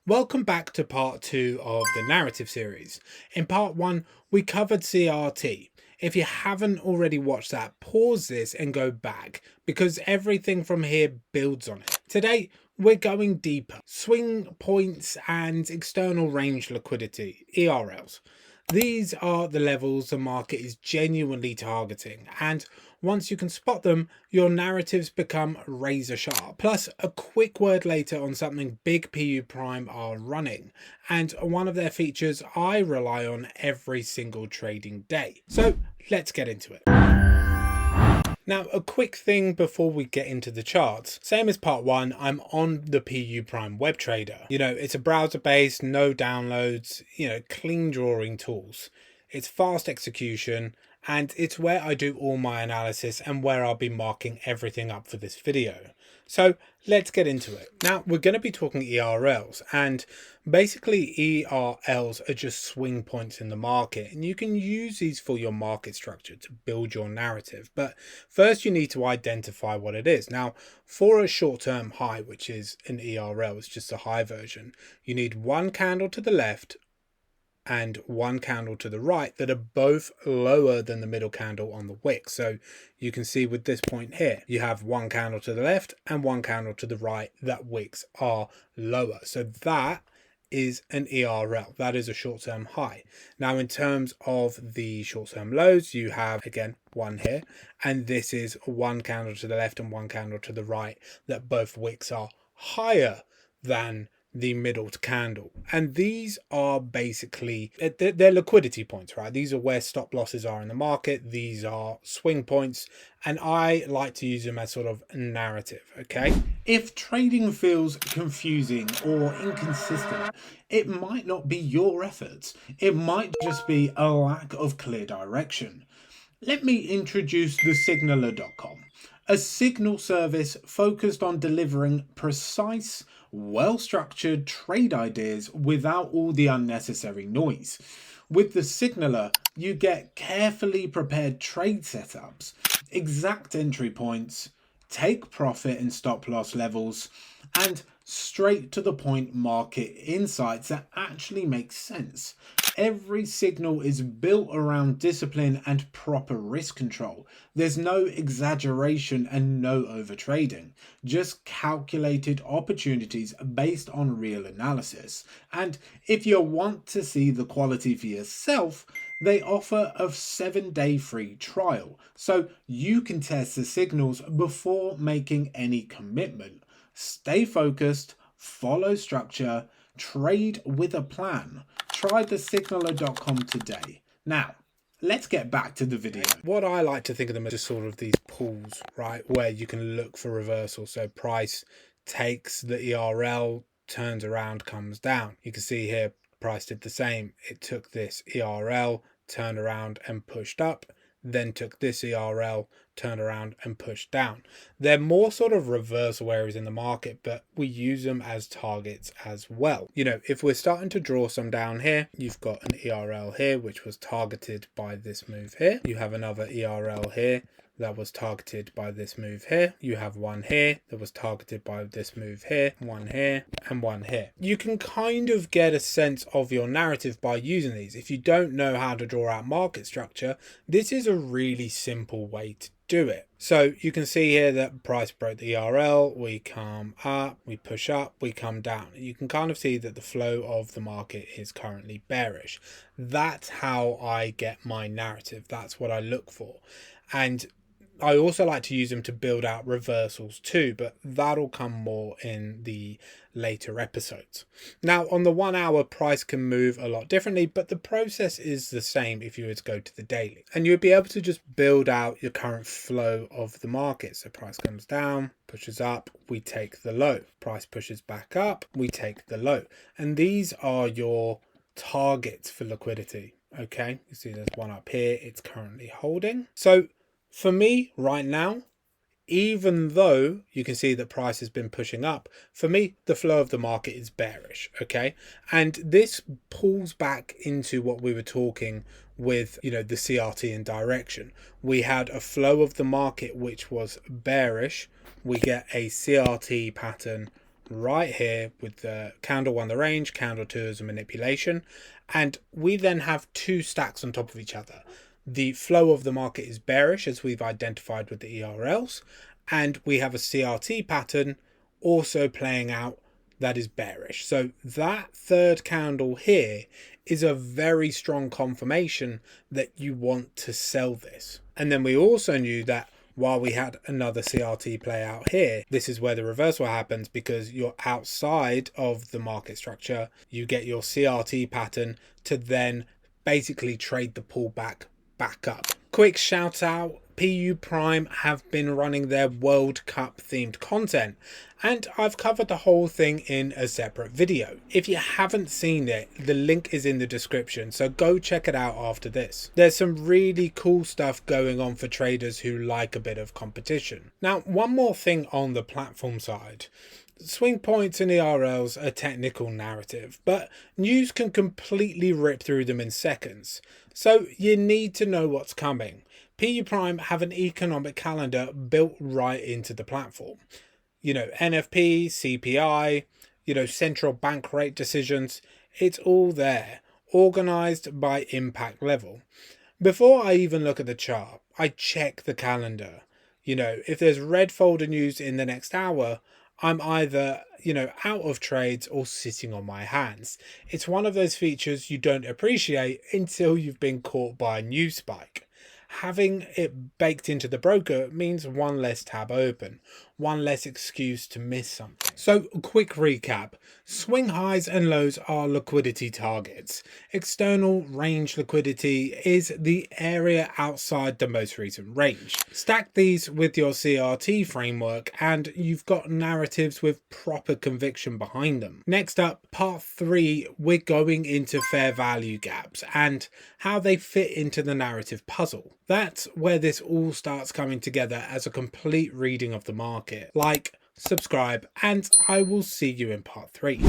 Welcome back to part 2 of the narrative series. In part 1, we covered CRT. If you haven't already watched that, pause this and go back because everything from here builds on it. Today, we're going deeper. Swing points and external range liquidity, ERLs. These are the levels the market is genuinely targeting, and once you can spot them, your narratives become razor sharp. Plus, a quick word later on something big PU Prime are running, and one of their features I rely on every single trading day. So let's get into it. Now, a quick thing before we get into the charts. Same as part 1, I'm on the PU Prime web trader. It's a browser based, no downloads, clean drawing tools. It's fast execution, and it's where I do all my analysis and where I'll be marking everything up for this video. So let's get into it. Now, we're going to be talking ERLs, and basically ERLs are just swing points in the market, and you can use these for your market structure to build your narrative. But first you need to identify what it is. Now, for a short-term high, which is an ERL, it's just a high version, you need one candle to the left and one candle to the right that are both lower than the middle candle on the wick. So you can see with this point here, you have one candle to the left and one candle to the right that wicks are lower. So that is an ERL. That is a short-term high. Now, in terms of the short-term lows, you have, again, one here, and this is one candle to the left and one candle to the right that both wicks are higher than the middle candle. And these are basically, they're liquidity points, right? These are where stop losses are in the market. These are swing points, and I like to use them as sort of a narrative. Okay, if trading feels confusing or inconsistent, it might not be your efforts. It might just be a lack of clear direction. Let me introduce the signaler.com, a signal service focused on delivering precise, well-structured trade ideas without all the unnecessary noise. With the signaler, you get carefully prepared trade setups, exact entry points, take profit and stop loss levels, and straight to the point market insights that actually make sense. Every signal is built around discipline and proper risk control. There's no exaggeration and no overtrading, just calculated opportunities based on real analysis. And if you want to see the quality for yourself, they offer a 7-day free trial, so you can test the signals before making any commitment. Stay focused, follow structure, trade with a plan. Try the signaler.com today. Now, let's get back to the video. What I like to think of them as just sort of these pools, right, where you can look for reversal. So price takes the ERL, turns around, comes down. You can see here, price did the same. It took this ERL, turned around and pushed up, then took this ERL, turned around and pushed down. They're more sort of reversal areas in the market, but we use them as targets as well. If we're starting to draw some down here, you've got an ERL here, which was targeted by this move here. You have another ERL here that was targeted by this move here. You have one here that was targeted by this move here, one here, and one here. You can kind of get a sense of your narrative by using these. If you don't know how to draw out market structure, this is a really simple way to do it. So you can see here that price broke the ERL, we come up, we push up, we come down. You can kind of see that the flow of the market is currently bearish. That's how I get my narrative. That's what I look for. And I also like to use them to build out reversals too, but that'll come more in the later episodes. Now, on the 1 hour, price can move a lot differently, but the process is the same if you were to go to the daily. And you'll be able to just build out your current flow of the market. So price comes down, pushes up, we take the low. Price pushes back up, we take the low. And these are your targets for liquidity. Okay, you see there's one up here, it's currently holding. So for me right now, even though you can see that price has been pushing up, for me, the flow of the market is bearish, okay? And this pulls back into what we were talking with, the CRT and direction. We had a flow of the market which was bearish. We get a CRT pattern right here with the candle 1 the range, candle 2 as a manipulation, and we then have two stacks on top of each other. The flow of the market is bearish, as we've identified with the ERLs, and we have a CRT pattern also playing out that is bearish. So that third candle here is a very strong confirmation that you want to sell this. And then we also knew that while we had another CRT play out here, this is where the reversal happens, because you're outside of the market structure. You get your CRT pattern to then basically trade the pullback back up. Quick shout out, PU Prime have been running their World Cup themed content, and I've covered the whole thing in a separate video. If you haven't seen it, the link is in the description, so go check it out after this. There's some really cool stuff going on for traders who like a bit of competition. Now, one more thing on the platform side. Swing points and ERLs are technical narrative, but news can completely rip through them in seconds. So you need to know what's coming. PU Prime have an economic calendar built right into the platform. You know, NFP, CPI, you know, central bank rate decisions, it's all there, organized by impact level. Before I even look at the chart, I check the calendar. You know, if there's red folder news in the next hour, I'm either, you know, out of trades or sitting on my hands. It's one of those features you don't appreciate until you've been caught by a news spike. Having it baked into the broker means one less tab open, one less excuse to miss something. So, quick recap. Swing highs and lows are liquidity targets. External range liquidity is the area outside the most recent range. Stack these with your CRT framework and you've got narratives with proper conviction behind them. Next up, part 3, we're going into fair value gaps and how they fit into the narrative puzzle. That's where this all starts coming together as a complete reading of the market. Like, subscribe, and I will see you in part 3.